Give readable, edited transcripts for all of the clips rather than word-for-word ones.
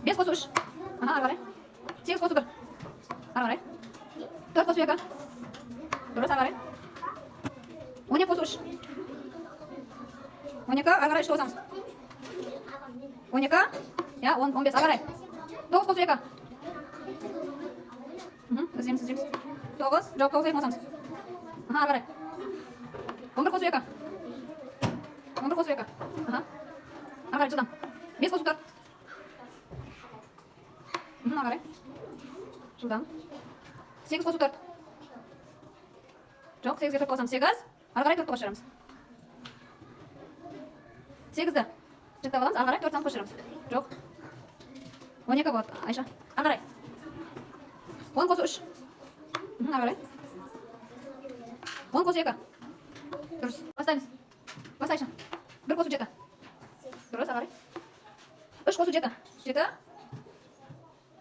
5 qo'shib 3. Aha, ары қарай. 8 qo'shib 1. Ары қарай. 4 qo'shib 2. Дұрыс, ары қарай. 12 qo'shib 3. 12, ары қарай 3 қосамыз. 12, я, 10, 15, ары қарай. 9 qo'shib 2. Іздейміз. 9, жоқ, 9 қосамыз. Aha, ары қарай. 11 qo'shib 2. 11 qo'shib 2. Aha. Ары қарай жылдам. 5 qo'shib 4. Ары қарай. Жылдам. 8 qo'shib 4. Жоқ, 8-ге 4 қосамыз. 8. Ары қарай 4 қосырамыз. 8-ді жіктеп аламыз. Ары қарай 4 сан қосырамыз. Жоқ. 12 болады, Айша. Ары қарай. 10 qo'shib 3. Ары қарай. 10 qo'shib 2. Дұрыс. Бастаймыз. Баста, Айша. 1 qo'shib 7. Дұрыс, ары қарай. 3 qo'shib 7. 7.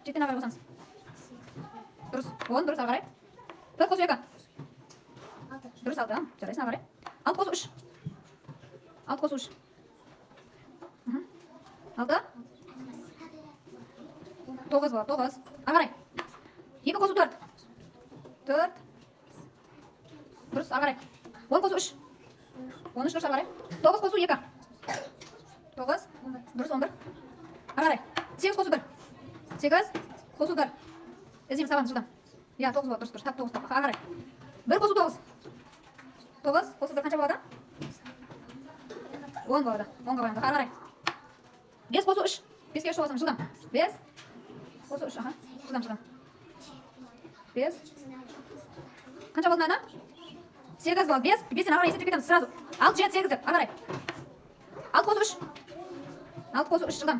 7-ден ары қарай қосамыз. Дұрыс. 10, дұрыс, ары қарай. 4 qo'shib 2. Дұрыс, 6. Жарайсың, ары қарай. 6 qo'shib 3. 6 qo'shib 3. 6. 9 болады, 9. Ары қарай. 2 qo'shib 4. 4. Дұрыс, ары қарай. 10 qo'shib 3. 13, дұрыс, ары қарай. 9 qo'shib 2. 9. Дұрыс, 11. Ары қарай. 8 qo'shib 1. 8 qo'shib 1. Іздейміз, сабан жылдам. Я, 9 болады, дұрыс. Тап 9 тап. Ары қарай. 1 qo'shib 9. 9 qo'shib 1 қанша болады? 10 болады. 10-ға қоямыз. Ары қарай. 5 qo'shib 3. 5-ге 3 қосамыз, жылдам. 5 qo'shib 3. Аха. Жылдам. 5. Қанша болды мына? 8 болады. 5. 5-тен ары қарай есептеп кетеміз сразу. 6, 7, 8 деп. Ары қарай. 6 qo'shib 3. 6 qo'shib 3, жылдам.